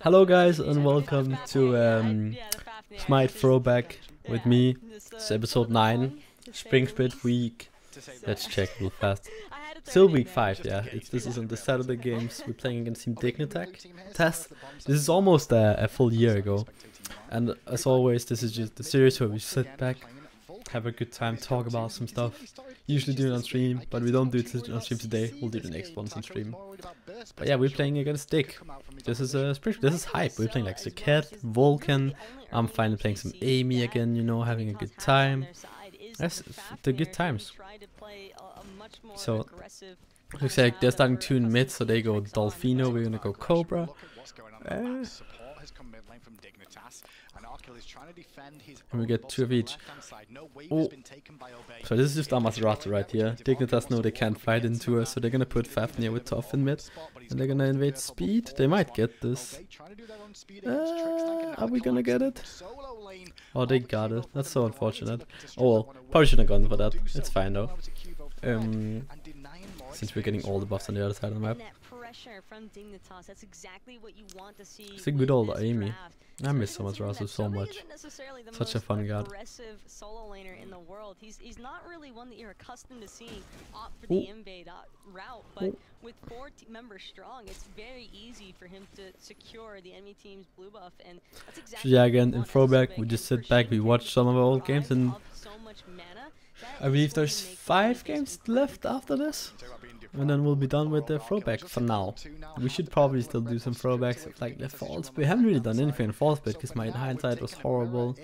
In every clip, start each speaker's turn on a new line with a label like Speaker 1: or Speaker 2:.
Speaker 1: Hello guys and welcome to Smite Throwback with me. It's episode 9, Spring Split week. Let's check real fast. Still week 5, yeah. This is on the Saturday games. We're playing against Team Dignitas. This is almost a full year ago. And as always, this is just the series where we sit back, have a good time, talk about some stuff. Usually do it on stream, but we don't do it on stream today. We'll do the next ones on stream. But yeah, we're playing against Dig. This is this is hype. We're playing like Cat, Vulcan. I'm finally playing some Amy again, you know, having a good time. That's the good times. So looks like they're starting 2 in mid, so they go Dolphino, we're gonna go Cobra. And we get 2 of each. Oh. So this is just our Maserati right here. Dignitas know they can't fight into us, so they're gonna put Fafnir with Tough in mid. And they're gonna invade speed. They might get this. Are we gonna get it? Oh, they got it. That's so unfortunate. Oh well, probably shouldn't have gone for that. It's fine though. Since we're getting all the buffs on the other side of the map. It's a good old Amy. I miss so much Rasu so much. Such a fun god.
Speaker 2: Solo laner in the world. He's not really one that you're accustomed to seeing opt for the invade route, but with 4 members strong, it's very easy for him to secure the enemy team's blue buff, and that's exactly.
Speaker 1: So yeah, again in Throwback, we just sit back, we watch some of our old games, and I believe there's 5 games left after this. And then we'll be done with the Throwback for now. We should probably still do some Throwbacks, like the Fall Split. We haven't really done anything in Fall Split because my hindsight was horrible.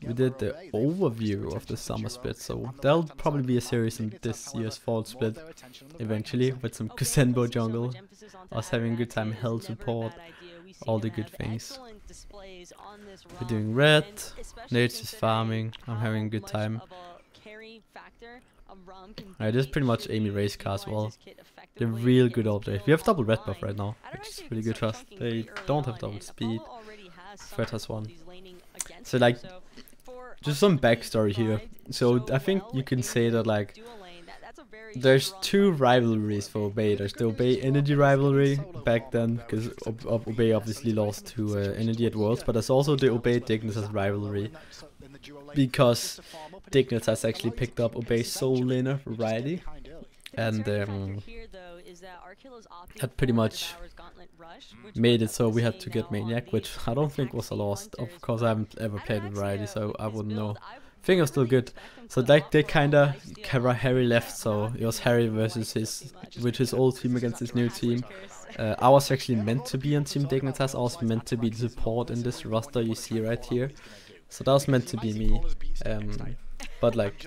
Speaker 1: We did the overview of the Summer Split, so there'll probably be a series in this year's Fall Split eventually with some Kusenbo jungle, us having a good time, health support, all the good things. We're doing red, Nate's is farming, I'm having a good time. Alright, this is pretty much Amy race car as well. They're real good up there. We have double red buff right now, which is really good for us. They don't have double speed. Fred has 1. So like, just some backstory here. So I think you can say that like, there's 2 rivalries for Obey. There's the Obey Energy rivalry back then, because Obey obviously lost to Energy at Worlds, but there's also the Obey Dignitas rivalry. Because Dignitas actually picked up Obey's solo laner, Riley, and that pretty much made it so we had to get Maniac, which I don't think was a loss. Of course, I haven't ever played with Riley, so I wouldn't know. I think it was still good. So like they kinda Harry left, so it was Harry versus his old team against his new team. I was actually meant to be on Team Dignitas. I was meant to be the support in this roster you see right here. So that was meant to be me, but like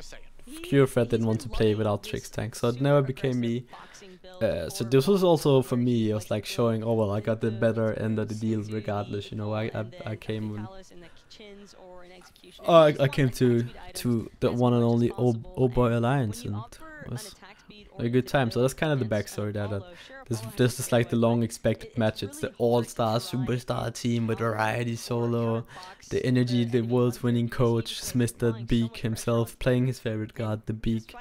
Speaker 1: Fred didn't want to play without Trix tank, so it never became me. So this was also for me, it was like showing, oh well, I got the better end of the deal regardless, you know. I came I came to the one and only old boy alliance, and it was a good time. So that's kind of the backstory there. That this is like the long expected match. It's the all-star superstar team with Variety Solo, the Energy, the world's winning coach, Mr. Beak himself, playing his favorite god, the Beak,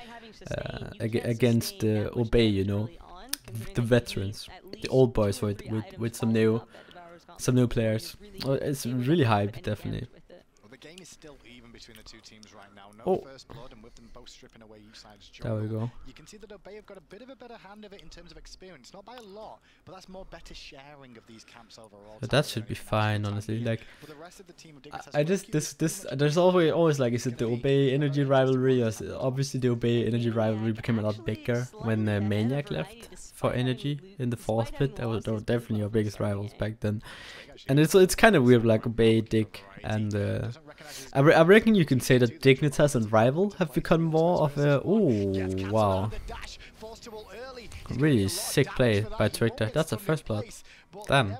Speaker 1: against Obey, you know, the veterans, the old boys with some new players. Oh, it's really hype, definitely.
Speaker 3: Game is still even between the 2 teams right now. No first blood, and with them both stripping away each side's job.
Speaker 1: There we go.
Speaker 3: You can see that Obey have got a bit of a better hand of it in terms of experience, not by a lot, but that's more better sharing of these camps overall.
Speaker 1: But that should be fine, honestly. Like, I just there's always like, is it the Obey Energy rivalry? Or obviously the Obey Energy rivalry became a lot bigger when Maniac left for Energy in the 4th split. They were definitely our biggest rivals back then, and it's kind of weird, like Obey, Dig, and I reckon you can say that Dignitas and Rival have become more of a... Oh, wow. Really sick play by Trictor. That's a first blood. Damn.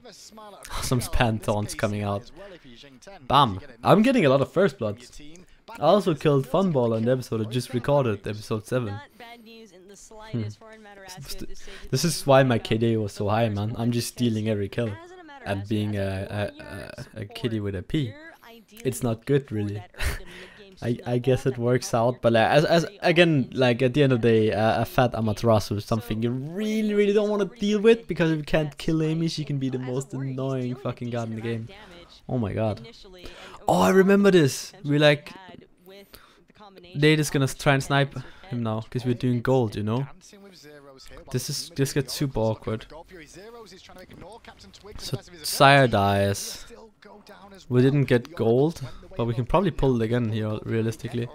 Speaker 1: Some spam taunts coming out. Bam. I'm getting a lot of first bloods. I also killed Funball on the episode I just recorded, episode 7. This is why my KD was so high, man. I'm just stealing every kill. And being a kitty with a P. It's not good, really. I guess it works out, but as again, like at the end of the day, a fat Amaterasu is something you really don't want to deal with, because if you can't kill Amy, she can be the most annoying fucking god in the game. Oh my god. Oh, I remember this. We like, Nate is gonna try and snipe him now because we're doing gold, you know. This gets super awkward. So Sire dies. We didn't get gold, but we can probably pull it again here realistically.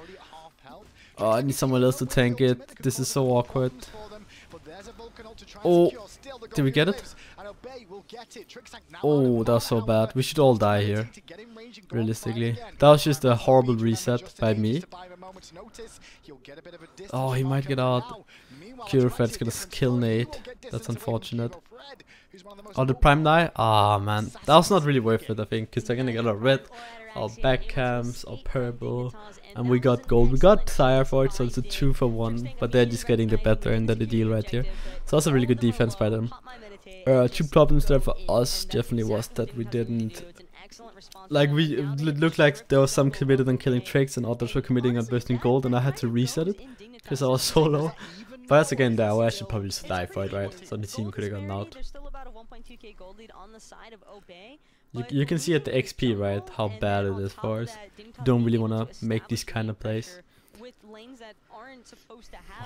Speaker 1: Oh, I need someone else to tank it. This is so awkward. Oh, did we get it? Oh, that was so bad. We should all die here, realistically. That was just a horrible reset by me. Oh, he might get out. Curefed's gonna kill Nate. That's unfortunate. Oh, did Prime die? Ah, man. That was not really worth it, I think, because they're gonna get our red, our back cams, our purple, and we got gold. We got Sire for it, so it's a 2 for 1, but they're just getting the better end of the deal right here. So that's a really good defense by them. Two problems there for us definitely was that we didn't, like, it looked like there was some committed on killing tricks and others were committing on bursting gold, and I had to reset it because I was so low. But that's again there where I should probably just die for it, right? So the team could have gotten out. You can see at the XP, right, how bad it is for us. Don't really want to make these kind of plays.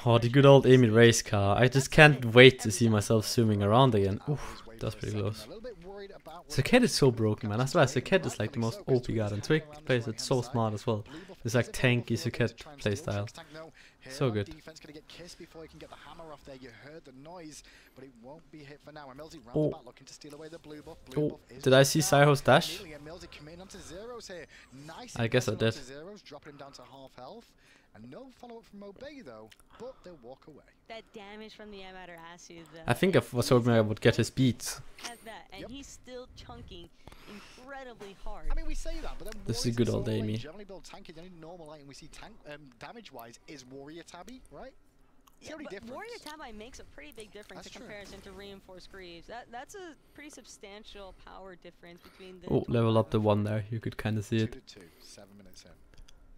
Speaker 1: Oh, the good old Amy race car. I just can't wait to see myself zooming around again. Oof, that's pretty close. Saket is so broken, man. That's why Saket is like the most OP god, and Twig plays it so smart as well. It's like tanky Saket playstyle. So good. Oh. Oh, did I see Cyro's dash? I guess I did. And no follow-up from Obey though, but they'll walk away. That damage from the Amaterasu, I think I was hoping I would get his beats. And he's still chunking incredibly hard. I mean, we say that, but then this is a good old Amy. Generally build tanky, the only normal item we see tank damage-wise is Warrior Tabby, right? Yeah, but Warrior Tabby makes a pretty big difference in comparison to Reinforced Greaves. That's a pretty substantial power difference between the level up the one there, you could kind of see it. 7 minutes in.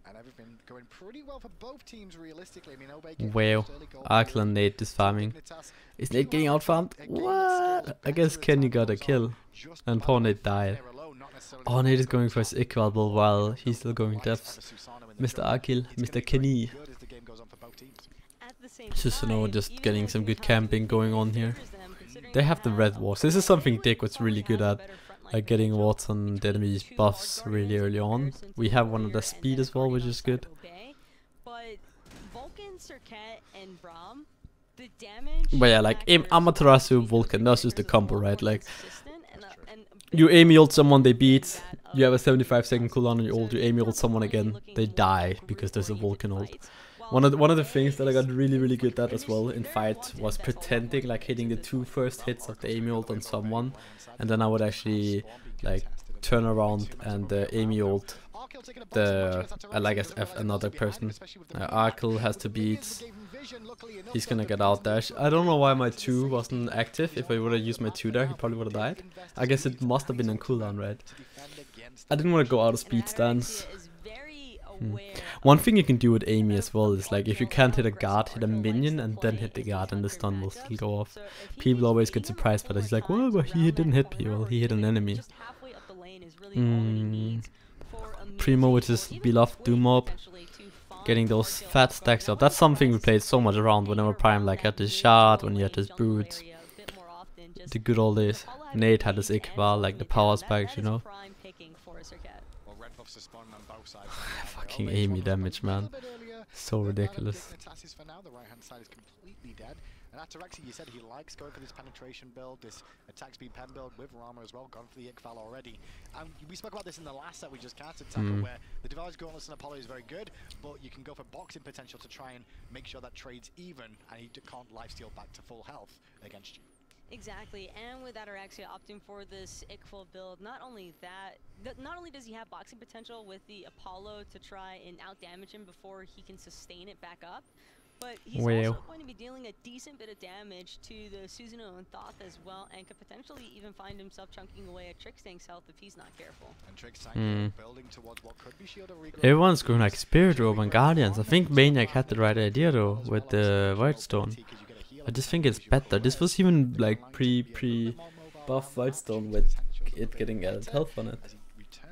Speaker 1: And everything going pretty well for both teams realistically. I mean, wow, Arkle and Nate is farming. Is Nate getting out farmed? What? I guess Kenny got a kill and poor Nate died. Oh, Nate is going for his equal while he's still going deaths. Mr. Arkle, Mr. Kenny. Just, you know, just getting some good camping going on here. They have the red wards. This is something Dick was really good at. Like getting wards on the enemy's buffs really early on. We have one of the speed as well, which is good. But yeah, like Amaterasu, Vulcan, that's just the combo, right? Like you Amy ult someone, they beat. You have a 75-second cooldown on your ult. You Amy ult someone again, they die because there's a Vulcan ult. One of the things that I got really good at as well in fight was pretending like hitting the 2 first hits of the Amy ult on someone, and then I would actually like turn around and Amy ult the another person. Arkle has to beat. He's gonna get out there. I don't know why my 2 wasn't active. If I would have used my 2 there, he probably would have died. I guess it must have been on cooldown, right? I didn't want to go out of speed stance. One thing you can do with Amy as well is like if you can't hit a guard, hit a minion and then hit the guard and the stun will still go off. People always get surprised by that. He's like, well, but he didn't hit me. Well, he hit an enemy. Primo with his beloved Doom Mob, getting those fat stacks up. That's something we played so much around whenever Prime like had his shard, when he had his boots. The good old days. Nate had his Iqbal, like the power spikes, you know. Fucking Amy damage, man. So ridiculous. And after Rexy, you said he likes going for this penetration build, this attack speed pen build with Rama as well, gone for the Iqbal already. And we spoke about this in the last set we just casted, Tackle, where the Device Gauntlet and Apollo is very good, but you can go for boxing potential to try and make sure that trade's even, and he can't lifesteal back to full health against you. Exactly, and with Ataraxia opting for this Iqbal build, not only does he have boxing potential with the Apollo to try and out-damage him before he can sustain it back up,
Speaker 2: but he's also going to be dealing a decent bit of damage to the Susanoo and Thoth as well, and could potentially even find himself chunking away at Trixtank's health if he's not careful.
Speaker 1: Everyone's going like Spirit Orb and Guardians. I think Maniac had the right idea though with the Void Stone. I just think it's better. This was even like pre buff Void Stone with it getting added health on it.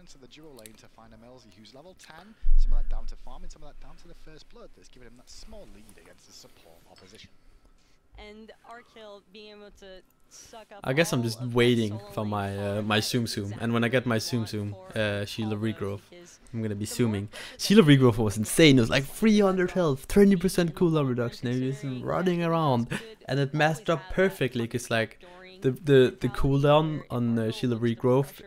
Speaker 3: To the dual lane to find EmilZy, who's level 10, some of that down to farming, some of that down to the first blood. That's giving him that small lead against the support opposition.
Speaker 2: And Arkhill being able to suck up.
Speaker 1: I guess I'm just waiting for my my Zoom, and when I get my Zoom, Shield of Regrowth, I'm gonna be zooming. Shield of Regrowth was insane. It was like 300 health, 20% cooldown reduction, and he was running around, and it matched up perfectly. Cause like the cooldown on Shield of Regrowth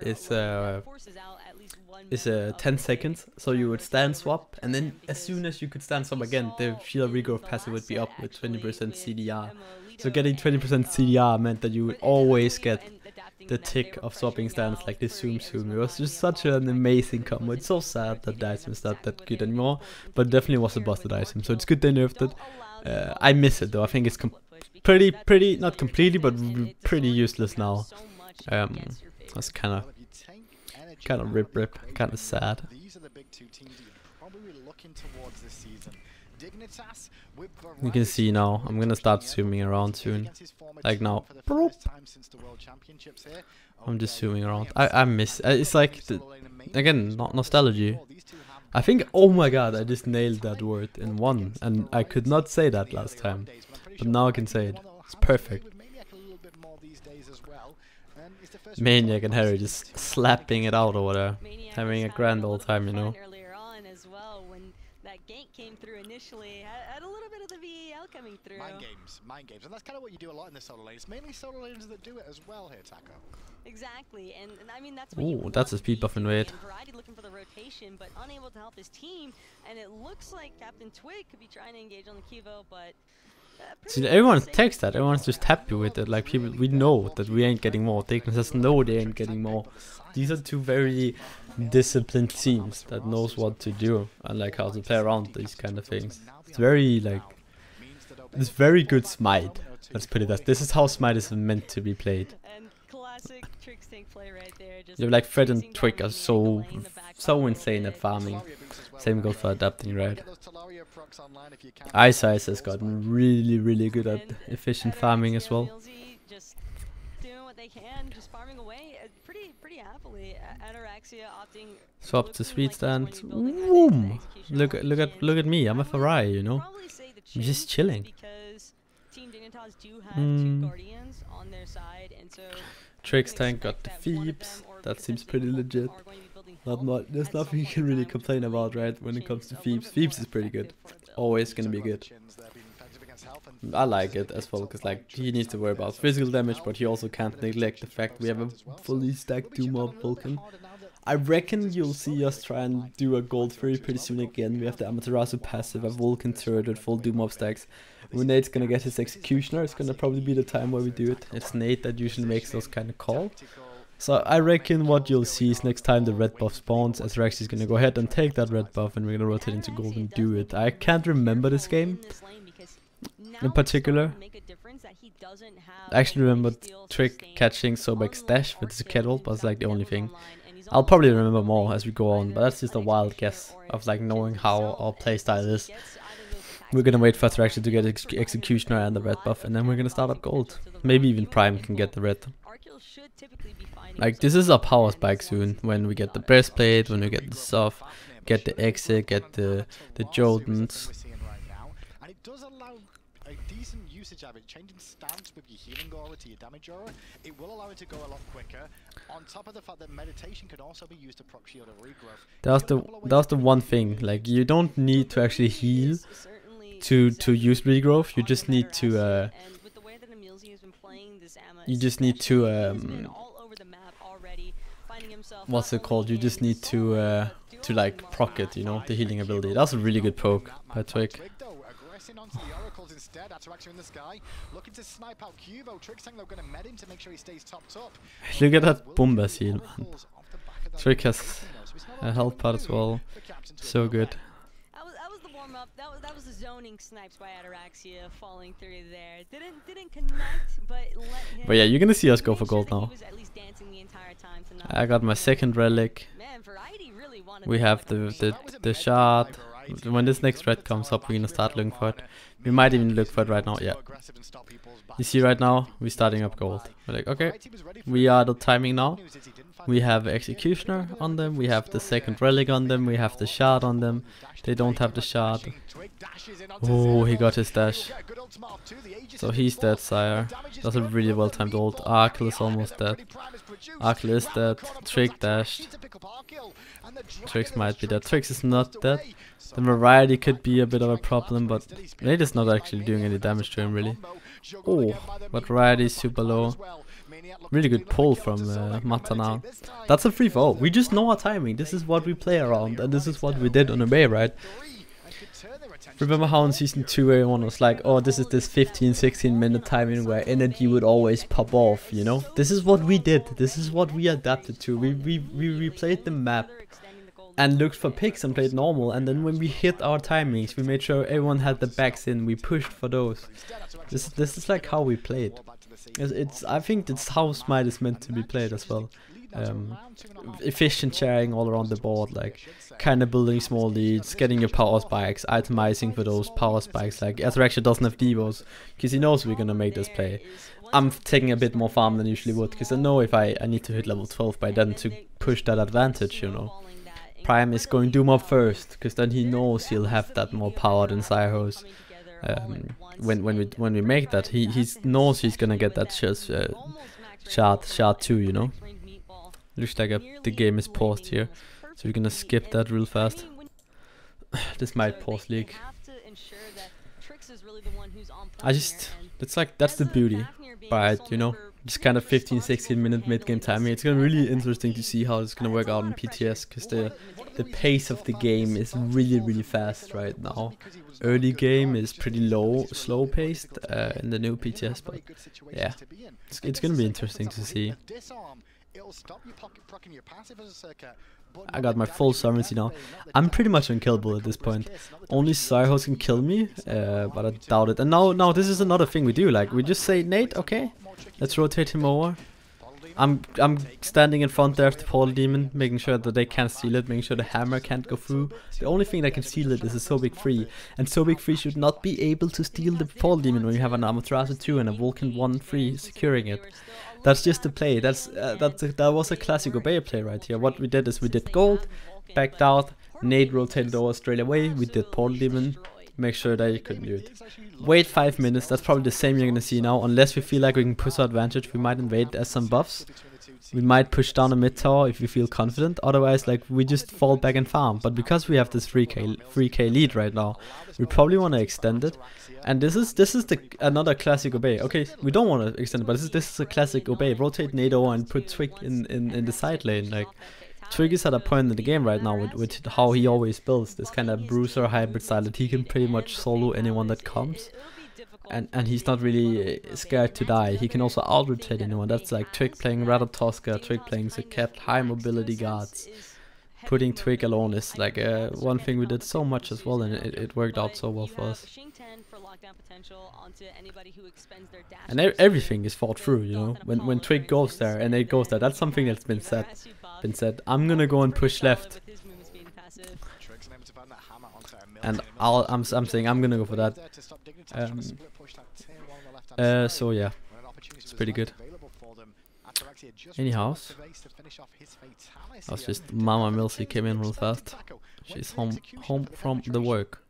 Speaker 1: is 10 seconds, so you would stand swap, and then as soon as you could stand swap again, the Shield of Regrowth passive would be up with 20% CDR. So getting 20% CDR meant that you would always get the tick of swapping stands like this Zoom. It was just such an amazing combo. It's so sad that the item is not that good anymore, but it definitely was a busted item, so it's good they nerfed it. I miss it though. I think it's pretty, not completely, but pretty useless now. That's kind of rip, kind of sad.
Speaker 3: These are the big two teams that you're probably looking towards this season. Dignitas with
Speaker 1: you can see now, I'm gonna start zooming around soon. Like now. I'm just zooming around. I miss, it's like, again, not nostalgia. I think, oh my god, I just nailed that word in one, and I could not say that last time. But now I can say it. It's perfect. Maniac and Harry just slapping it out over there, having a grand old time, you know.
Speaker 2: Earlier on as well, when that gank came through initially, had a little bit of the VEL coming through.
Speaker 3: Mind games, and that's kind of what you do a lot in the solo lane. It's mainly solo lanes that do it as well here, Taco.
Speaker 2: Exactly, and I mean that's what you
Speaker 1: that's a speed buff in raid.
Speaker 2: Variety looking for the rotation, but unable to help his team, and it looks like Captain Twig could be trying to engage on the Kivo, but.
Speaker 1: See, everyone takes that. Everyone's just happy with it. Like people, we know that we ain't getting more. Dignitas know they ain't getting more. These are two very disciplined teams that knows what to do and like how to play around these kind of things. It's very like, it's very good Smite. Let's put it as this is how Smite is meant to be played. You're like Fred and Twig are so insane at farming. Same goes for adapting, right? EmilZy has gotten really good at efficient farming as well.
Speaker 2: Just doing what they can, just farming away pretty happily. Anorexia opting.
Speaker 1: Swap to sweet stand. Boom! Look at me. I'm a Ferrari, you know. I'm just chilling.
Speaker 2: Because Team Dignitas do have two Guardians on their side, and so
Speaker 1: Trixtank got the Phoebes. That seems pretty legit. There's nothing you can really complain about, right? When it comes to Phoebes. Phoebes is pretty good. Always gonna be good. I like it as well, because like he needs to worry about physical damage, but he also can't neglect the fact we have a fully stacked Doom Orb Vulcan. I reckon you'll see us try and do a gold fury pretty soon again. We have the Amaterasu passive, a Vulcan turret with full Doom Orb stacks. When Nate's gonna get his Executioner, it's gonna probably be the time where we do it. It's Nate that usually makes those kind of calls. So I reckon what you'll see is next time the red buff spawns, Azrax is gonna go ahead and take that red buff and we're gonna rotate into gold and do it. I can't remember this game in particular. I actually remember Trick catching Throwback Stash with his kettle, but it's like the only thing. I'll probably remember more as we go on, but that's just a wild guess of like knowing how our playstyle is. We're gonna wait for Azrax to get Executioner and the red buff, and then we're gonna start up gold. Maybe even Prime can get the red. Like this is a power spike soon, when we get the breastplate, when we get the Soft, get the exit, get the Jordans.
Speaker 3: And it does allow a decent usage of it, changing stance with your healing aura to your damage aura. It will allow it to go a lot quicker. On top of the fact that meditation can also be used to proc shield of regrowth.
Speaker 1: That's the one thing. Like you don't need to actually heal to use regrowth. You just need to what's it called? You just need to like proc it, you know, the healing ability. That's a really good poke by Twig. Look at that Bombas heal, man. Twig has a health pad as well. So good.
Speaker 2: That was the zoning snipes by Ataraxia falling through there. Didn't connect, but let him.
Speaker 1: But yeah, you're gonna see us go for gold
Speaker 2: He
Speaker 1: now.
Speaker 2: was at least dancing the entire time to not
Speaker 1: I got my second relic.
Speaker 2: Man, Variety really wanted
Speaker 1: We
Speaker 2: to
Speaker 1: have
Speaker 2: win.
Speaker 1: the shard. When this next red comes up, we're gonna start looking for it. We might even look for it right now. Yeah. You see right now, we're starting up gold. We're like, okay, we are the timing now. We have Executioner on them, we have the second relic on them, we have the shard on them. They don't have the shard. Oh, he got his dash. So he's dead, sire. That's a really well timed ult. Arkle is almost dead. Arkle is dead. Trick dashed. Trix might be dead. Trix is not dead. The Variety could be a bit of a problem, but Nate is not actually doing any damage to him really. Oh, but Variety is super low. Really good pull from Mata now. That's a free fall. We just know our timing. This is what we play around, and this is what we did on the way, right? Remember how in season 2 everyone was like, oh, this is this 15-16 minute timing where energy would always pop off, you know? This is what we did. This is what we adapted to. We replayed the map and looked for picks and played normal, and then when we hit our timings, we made sure everyone had the backs in. We pushed for those. This is like how we played. I think it's how Smite is meant to be played as well. Efficient sharing all around the board, like kind of building small leads, getting your power spikes, itemizing for those power spikes. Like Ataraxia doesn't have devos because he knows we're gonna make this play. I'm taking a bit more farm than I usually would because I know if I need to hit level 12 by then to push that advantage, you know. Prime is going Doom up first because then he knows he'll have that more power than Sirehose. When we make that, he knows he's gonna get that shard too, you know. Looks like the game is paused here, so we're gonna skip that real fast. This might pause league. That's the beauty, right? You know, just kind of 15-16 minute mid game timing. It's gonna be really interesting to see how it's gonna work out in PTS because the pace of the game is really fast right now. Early game is pretty slow paced in the new PTS, but yeah, it's gonna be interesting to see. I got my full sovereignty now. I'm pretty much unkillable at this point. Only Sirehose can kill me, but I doubt it. And now this is another thing we do. Like we just say, Nate, okay, let's rotate him over. I'm standing in front there of the Portal Demon, making sure that they can't steal it, making sure the hammer can't go through. The only thing that can steal it is a Zowie free, and Zowie free should not be able to steal the Portal Demon when you have an Amaterasu 2 and a Vulcan 1 free securing it. That's just the play. That was a classic Obey play right here. What we did is we did gold, backed out, Nate rotated over straight away. We did Portal Demon, make sure that you couldn't do it. Wait 5 minutes. That's probably the same you're gonna see now. Unless we feel like we can push our advantage, we might invade as some buffs. We might push down a mid tower if we feel confident. Otherwise, like we just fall back and farm. But because we have this 3k lead right now, we probably want to extend it. And this is another classic Obey. Okay, we don't want to extend it, but this is a classic Obey. Rotate Nate over and put Twig in the side lane. Like Twig is at a point in the game right now with how he always builds this kind of bruiser hybrid style that he can pretty much solo anyone that comes. And he's not really scared to die. He can also out-rotate anyone. That's like Twig playing Ratatoska, Twig playing Zaket, high mobility guards. Putting Twig alone is like one thing we did so much as well, and it worked out so well for us. And everything is thought through, you know. When Twig goes there and Nate goes there, that's something that's been said. I'm gonna go and push left. And I'm saying I'm gonna go for that. So yeah, it's pretty good. Anyhow, that's just Mama EmilZy came in real fast. She's home from the work.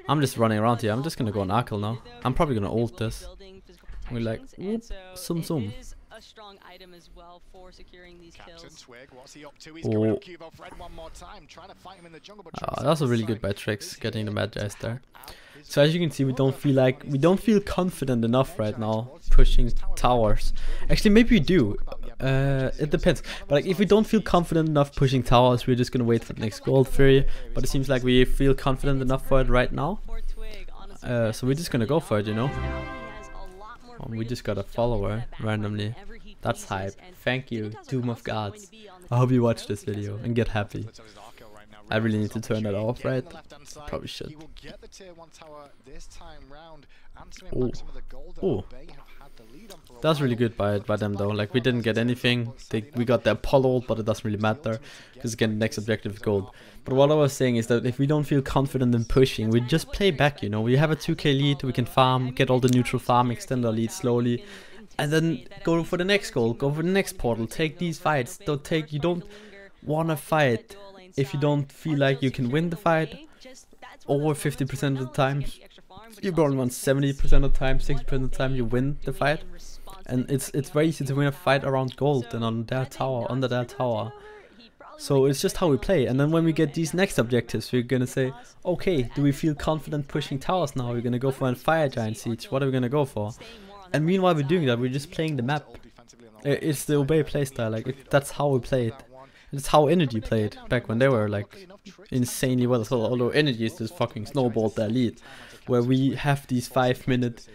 Speaker 1: I'm just running around here. I'm just gonna go on Arkle now. I'm probably gonna ult this. We're like, whoop, zoom. Oh, that's a really good by Trix, getting the Magi's there. So as you can see, we don't feel confident enough right now pushing towers. Actually, maybe we do. It depends. But like, if we don't feel confident enough pushing towers, we're just gonna wait for the next gold fairy. But it seems like we feel confident enough for it right now. So we're just gonna go for it, you know. Oh, we just got a follower randomly. That's hype. Thank you, Doom of Gods. I hope you watch this video and get happy. I really need to turn that off, right? Probably should. Oh, oh, that's really good by them though. Like we didn't get anything. We got the Apollo, but it doesn't really matter because again, the next objective is gold. But what I was saying is that if we don't feel confident in pushing, we just play back. You know, we have a 2k lead, we can farm, get all the neutral farm, extend our lead slowly, and then go for the next goal, go for the next portal. Take these fights. You don't wanna fight if you don't feel like you can win the fight over 50% of the time. You probably want 70% of the time, 60% of the time you win the fight. And it's very easy to win a fight around gold than on their tower, under their tower. So it's just how we play. And then when we get these next objectives, we're gonna say, okay, do we feel confident pushing towers now? We're gonna go for a fire giant siege. What are we gonna go for? And meanwhile we're doing that, we're just playing the map. It's the obey playstyle, like that's how we played. It's how Energy played back when they were like insanely well as well, although Energy is just fucking snowballed their lead. Where we have these 5-minute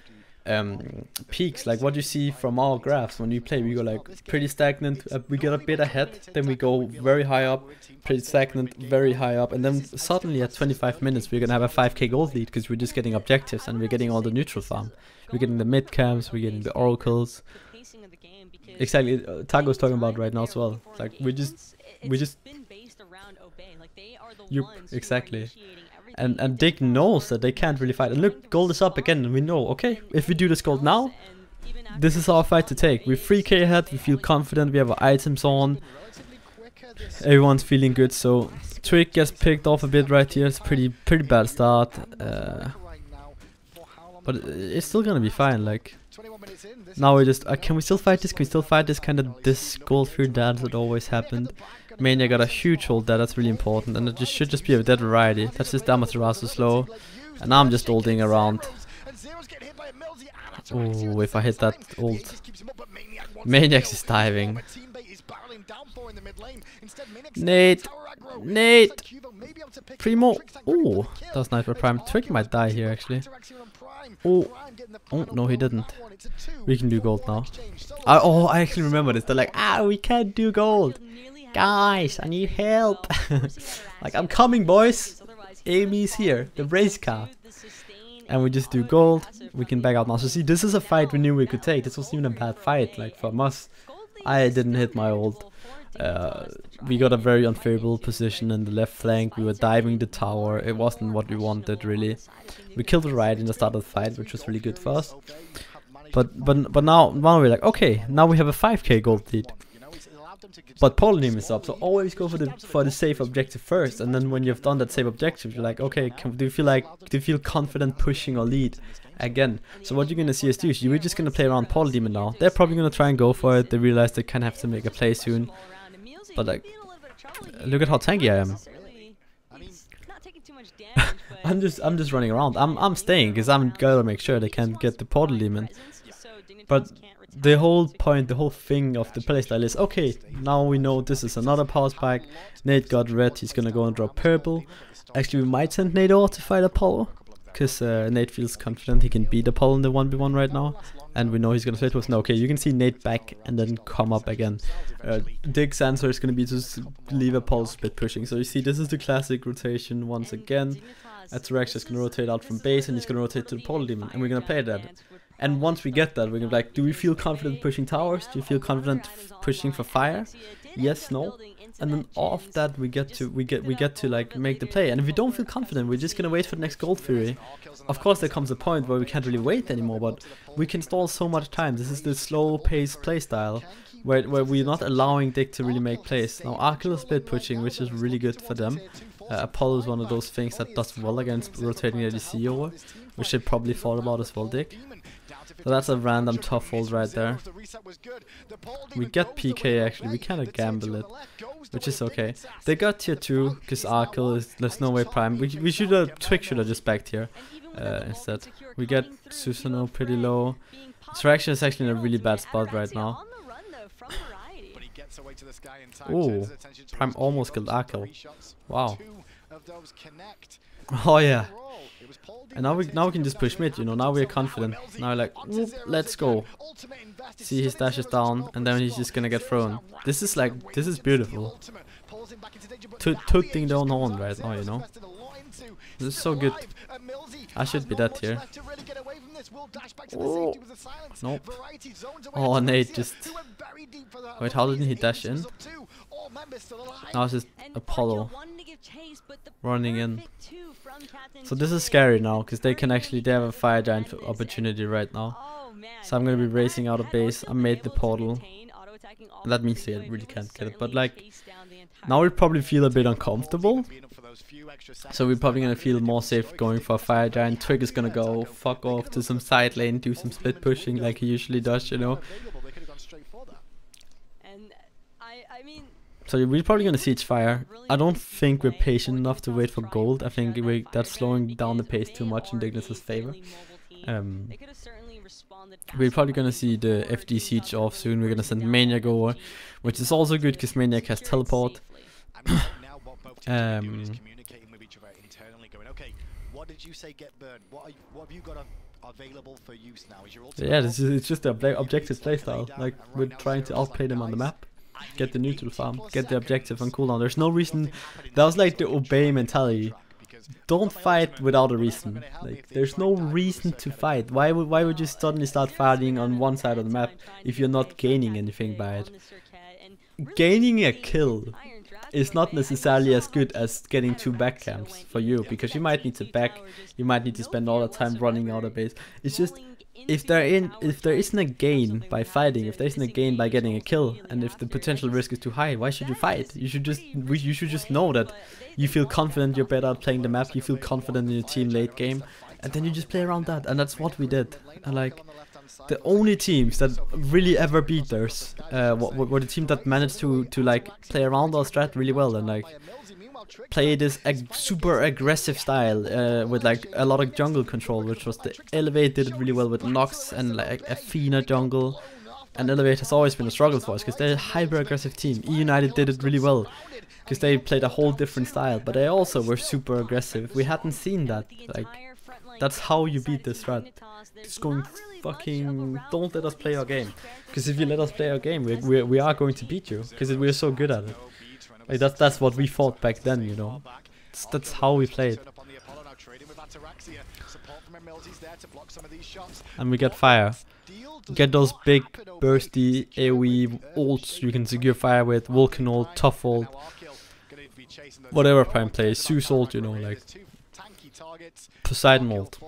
Speaker 1: peaks, like what you see from our graphs when we play. We go like pretty stagnant, we get a bit ahead, then we go very high up, pretty stagnant, very high up, and then suddenly at 25 minutes we're gonna have a 5k gold lead because we're just getting objectives and we're getting all the neutral farm. We're getting the mid camps, we're getting the oracles. Exactly, Tago's talking about right now as well. Like we just exactly. And Dig knows that they can't really fight. And look, gold is up again, and we know, okay, if we do this gold now, this is our fight to take. We're 3k ahead, we feel confident, we have our items on. Everyone's feeling good, so Trick gets picked off a bit right here. It's pretty bad start. But it's still gonna be fine, like. Now we just, can we still fight this? Can we still fight this? Kind of this gold fear dance that always happened. Mania got a huge hold there, that's really important. And it just should just be a dead variety. That's just Amaterasu slow. And I'm just holding around. Oh, if I hit that ult. Maniacs is diving. Nate! Primo! Oh, that was nice for Prime. Trick might die here actually. Oh, no he didn't. We can do gold now. I actually remember this. They're like, we can't do gold. Guys, I need help. Like, I'm coming, boys. Amy's here, the race car. And we just do gold. We can back out now. So see, this is a fight we knew we could take. This wasn't even a bad fight, like from us. I didn't hit my ult. We got a very unfavorable position in the left flank. We were diving the tower. It wasn't what we wanted really. We killed the right in the start of the fight, which was really good for us. But now we're like, okay, now we have a 5k gold lead. But Polyneum is up, so always go for the safe objective first, and then when you've done that safe objective, you're like, okay, do you feel confident pushing or lead again? So what you're gonna see us do is we're just gonna play around Polydemon now. They're probably gonna try and go for it. They realize they kind of have to make a play soon. But like, look at how tanky I am. I'm just running around. I'm staying because I'm gotta make sure they can't get the portal demon. But the whole point, the whole thing of the playstyle is, okay, now we know this is another power spike. Nate got red, he's gonna go and drop purple. Actually, we might send Nate over to fight Apollo, because Nate feels confident he can beat Apollo in the 1v1 right now. And we know he's gonna split with no. Okay, you can see Nate back and then come up again. Dig's answer is gonna be to leave Apollo split pushing. So you see, this is the classic rotation once again. Atarax is gonna rotate out from base and he's gonna rotate to the Pole Demon, and we're gonna play that. And once we get that, we're gonna be like, do we feel confident pushing towers? Do you feel confident pushing for fire? Yes, no. And then off that we get to like make the play. And if we don't feel confident, we're just gonna wait for the next Gold Fury. Of course there comes a point where we can't really wait anymore, but we can stall so much time. This is the slow paced play style where we're not allowing Dick to really make plays. Now Arkle is split pushing, which is really good for them. Apollo is one of those things that does well against rotating ADC over, which they probably thought about as well, Dick. So that's a random tough hold right there. We get PK actually, we kind of gamble it, which is okay. They got tier 2 because Arkle is, there's no way prime. We should have, Twig should have just backed here instead. We get Susanoo pretty low. Interaction is actually in a really bad spot right now. Oh, Prime almost killed Arkle. Wow. Oh yeah. And now we can just push mid, you know, now we're confident. Now we're like, whoop, let's go. See, his dash is down and then he's just gonna get thrown. This is like, this is beautiful. tooting their own horn right now, you know. This is so good. I should be that here. Oh, nope. Oh, Nate just... Wait, how didn't he dash in? Now it's just Apollo running in. So this is scary now, because they have a fire giant opportunity right now. So I'm gonna be racing out of base. I made the portal. That means they really can't get it, but like, now we probably feel a bit uncomfortable. So we're probably gonna feel more safe going for a fire giant. Twig is gonna go fuck off to some side lane, do some split pushing like he usually does, you know. So we're probably gonna siege fire. I don't think we're patient enough to wait for gold. I think that's slowing down the pace too much in Dignitas' favor. We're probably gonna see the FD siege off soon. We're gonna send Maniac over, which is also good because Maniac has teleport.
Speaker 3: What did you say get burned? What have you got available for use now? Is your
Speaker 1: yeah, it's just the objective playstyle. Like, we're trying to outplay them on the map, get the neutral farm, get the objective on cooldown. There's no reason. That was like the obey mentality. Don't fight without a reason. Like, there's no reason to fight. Why would you suddenly start fighting on one side of the map if you're not gaining anything by it? Gaining a kill is not necessarily as good as getting 2 back camps for you, because you might need to back, you might need to spend all the time running out of base. It's just, if there isn't a gain by fighting, if there isn't a gain by getting a kill, and if the potential risk is too high, why should you fight? You should just know that you feel confident you're better at playing the map, you feel confident in your team late game, and then you just play around that, and that's what we did. And like, the only teams that really ever beat theirs were the team that managed to like play around our strat really well and like play this super aggressive style with like a lot of jungle control, which was the Elevate did it really well with Nox and like Athena jungle. And Elevate has always been a struggle for us because they're a hyper aggressive team. E United did it really well because they played a whole different style, but they also were super aggressive. We hadn't seen that. Like, that's how you beat this strat. Just going fucking, don't let us play our game, because if you let us play our game, we are going to beat you, because we're so good at it. Like, that's what we thought back then, you know. That's how we played. And we get fire. Get those big bursty AoE ults you can secure fire with, Vulcan ult, Tough ult, whatever Prime plays, Zeus ult, you know, like Poseidon ult.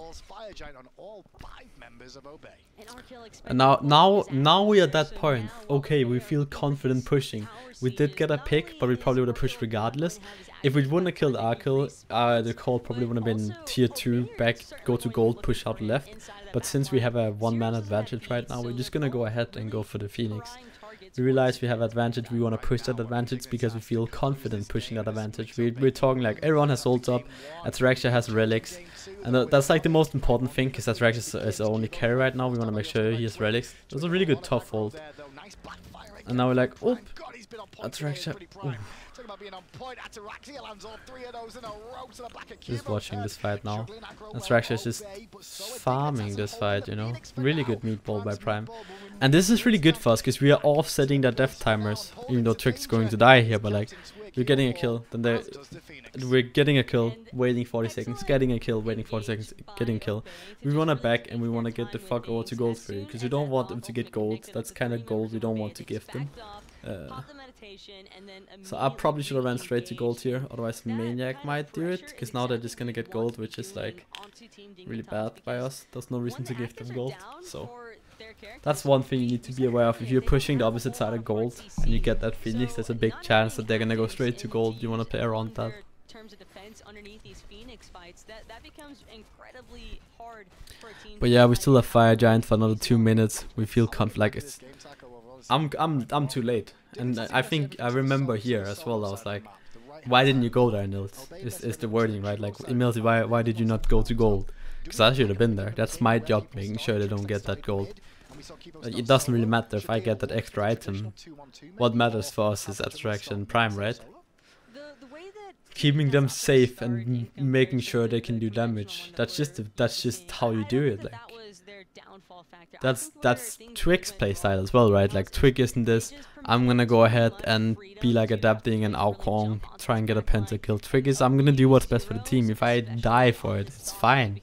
Speaker 1: And now we are at that point. Okay, we feel confident pushing. We did get a pick, but we probably would have pushed regardless. If we wouldn't have killed Arkell, the call probably would have been tier 2, back, go to gold, push out left. But since we have a 1-man advantage right now, we're just gonna go ahead and go for the Phoenix. We realize we have advantage, we want to push that advantage because we feel confident pushing that advantage. We're talking like everyone has ults up, Ataraxia has relics, and that's like the most important thing, because Ataraxia is the only carry right now. We want to make sure he has relics. It was a really good Tough ult. And now we're like, oh, Ataraxia. Just watching this fight now. Ataraxia is just farming this fight, you know. Really good meatball by Prime. And this is really good for us, because we are offsetting their death timers. Even though Trick's going to die here, but like, we're getting a kill, then we're getting a kill, waiting 40 seconds, getting a kill, waiting 40 seconds, getting a kill. We want to back and we want to get the fuck over to gold for you, because we don't want them to get gold. That's kind of gold we don't want to give them. So I probably should have ran straight to gold here, otherwise Maniac might do it, because now they're just gonna get gold, which is like really bad by us. There's no reason to give them gold. So that's one thing you need to be aware of. If you're pushing the opposite side of gold and you get that Phoenix, there's a big chance that they're gonna go straight to gold. You want to play around that. But yeah, we still have Fire Giant for another 2 minutes. We feel like it's I'm too late, and I think I remember here as well. I was like, why didn't you go there, Nils? Is the wording right? Like, EmilZy, why did you not go to gold? Because I should have been there. That's my job, making sure they don't get that gold. It doesn't really matter if I get that extra item. What matters for us is Ataraxia and Prime, right? Keeping them safe and making sure they can do damage. That's just how you do it. Like,
Speaker 2: their downfall factor.
Speaker 1: That's Twig's playstyle as well, right? Like Twig isn't this, I'm gonna go ahead and be like adapting an Aokong, try and get a pentakill. Twig is, I'm gonna do what's best for the team. If I die for it, it's fine.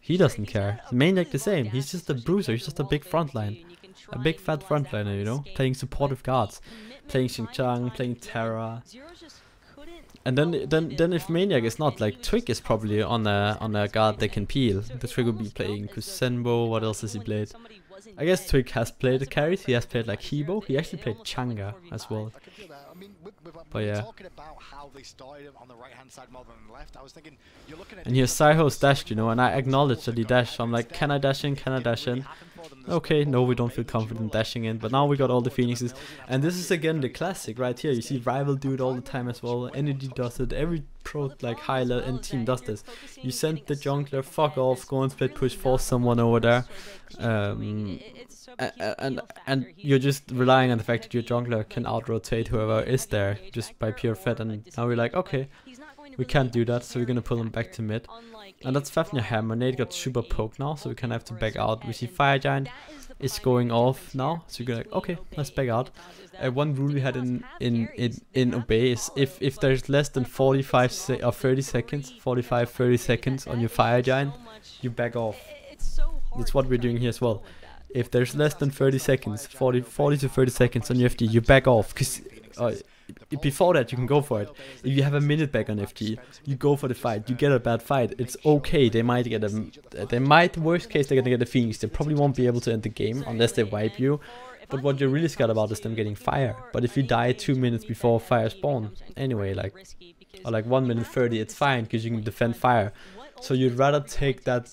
Speaker 1: He doesn't care. Maniac the same. He's just a bruiser. He's just a big frontline. A big fat frontliner, you know? Playing supportive guards. Playing Xinjiang, playing Terra. And then if Maniac is not, like Twig is probably on a guard they can peel. The Twig will be playing Kusenbo. What else has he played? I guess Twig has played the carries. He has played like Hebo. He actually played Changa as well. But yeah. And here's Saiho's dashed, you know, and I acknowledge that he dashed. I'm like, can I dash in? Can I dash in? Okay, no, we don't feel confident dashing in, but now we got all the Phoenixes. And this is again the classic right here. You see Rival do it all the time as well. Energy does it. Every pro, like high level end team does this. You send the jungler, fuck off, go and split push, force someone over there. And you're just relying on the fact that your jungler can out-rotate whoever is there just by pure fed. And now we're like, okay, we can't do that, so we're gonna pull him back to mid. And that's Fafnir Hammer. Nate got super poked now, so we kind of have to back out. We see Fire Giant is going off now, so you're like, okay, let's back out. One rule we had in Obey is if there's less than 45 or 30 seconds, 30 seconds on your Fire Giant, you back off. That's what we're doing here as well. If there's less than 30 seconds, 40 to 30 seconds on your FD, you back off, because before that you can go for it. If you have a minute back on FD, you go for the fight. You get a bad fight, it's okay. They might get worst case they're gonna get a Phoenix. They probably won't be able to end the game unless they wipe you. But what you're really scared about is them getting fire. But if you die 2 minutes before fire spawn, anyway, like, or like 1 minute 30, it's fine because you can defend fire. So you'd rather take that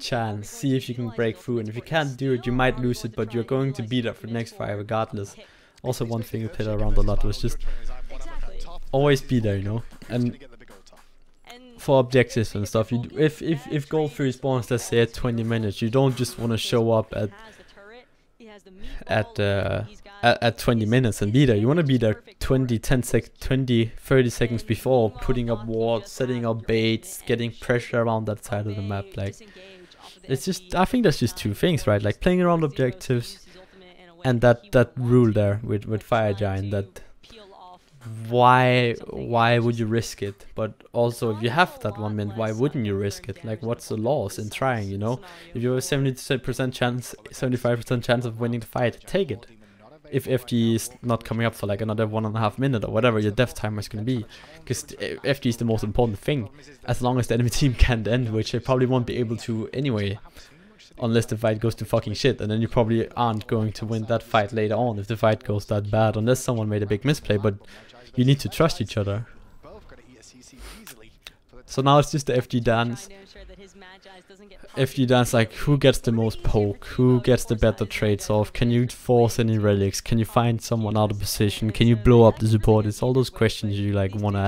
Speaker 1: chance, see if you can break through, and if you can't do it, you might lose it, but you're going to beat up for the next fire regardless. Also, one thing we played around a lot was just always be there, you know. And for objectives and stuff, you if goal 3 spawns, let's say at 20 minutes, you don't just want to show up at 20 minutes and be there. You want to be there 20, 30 seconds before, putting up wards, setting up baits, getting pressure around that side of the map. Like, it's just, I think that's just two things, right? Like playing around objectives and that rule there with Fire Giant, that why would you risk it? But also, if you have that 1 minute, why wouldn't you risk it? Like, what's the loss in trying, you know? If you have a 70% chance, 75% chance of winning the fight, take it. If FG is not coming up for like another 1.5 minutes or whatever your death timer is going to be, because FG is the most important thing, as long as the enemy team can't end, which they probably won't be able to anyway, unless the fight goes to fucking shit, and then you probably aren't going to win that fight later on if the fight goes that bad, unless someone made a big misplay. But you need to trust each other. So now it's just the FG dance. FG dance, like, who gets the most poke, who gets the better trades off, can you force any relics, can you find someone out of position, can you blow up the support? It's all those questions you like want to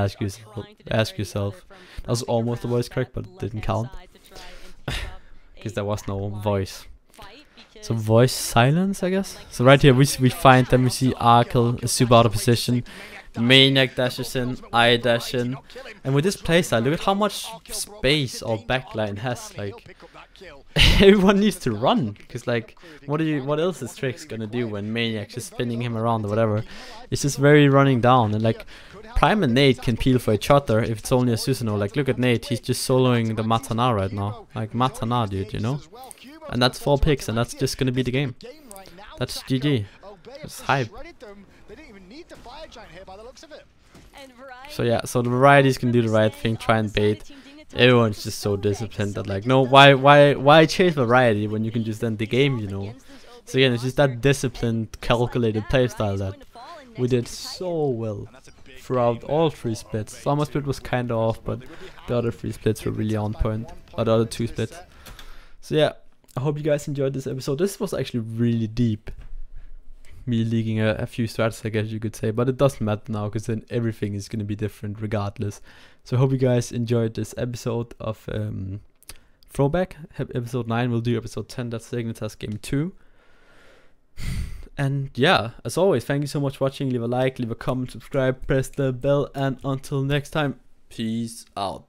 Speaker 1: ask yourself. That was almost the voice crack, but it didn't count because there was no voice. So voice silence, I guess. So right here we find them, we see Arkel is super out of position. Maniac dashes in, I dash in, and with this playstyle, look at how much space our backline has. Like, everyone needs to run, because like, what else is Trix gonna do when Maniac just spinning him around or whatever? It's just very running down, and like, Prime and Nate can peel for each other if it's only a Susanoo. Like, look at Nate, he's just soloing the Matana right now. Like, Matana, dude, you know? And that's 4 picks, and that's just gonna be the game. That's GG. It's hype. So yeah, so the varieties can do the right thing, try and bait. Everyone's just so disciplined that like, no, why chase variety when you can just end the game, you know? So again, it's just that disciplined, calculated playstyle that we did so well throughout all 3 splits. Summer split was kinda off, but the other 3 splits were really on point. Or the other 2 splits. So yeah, I hope you guys enjoyed this episode. This was actually really deep. Me leaking a few strats, I guess you could say, but it doesn't matter now because then everything is going to be different regardless. So I hope you guys enjoyed this episode of Throwback. Episode 9, we'll do episode 10, that's Dignitas game 2. And yeah, as always, thank you so much for watching. Leave a like, leave a comment, subscribe, press the bell, and until next time, peace out.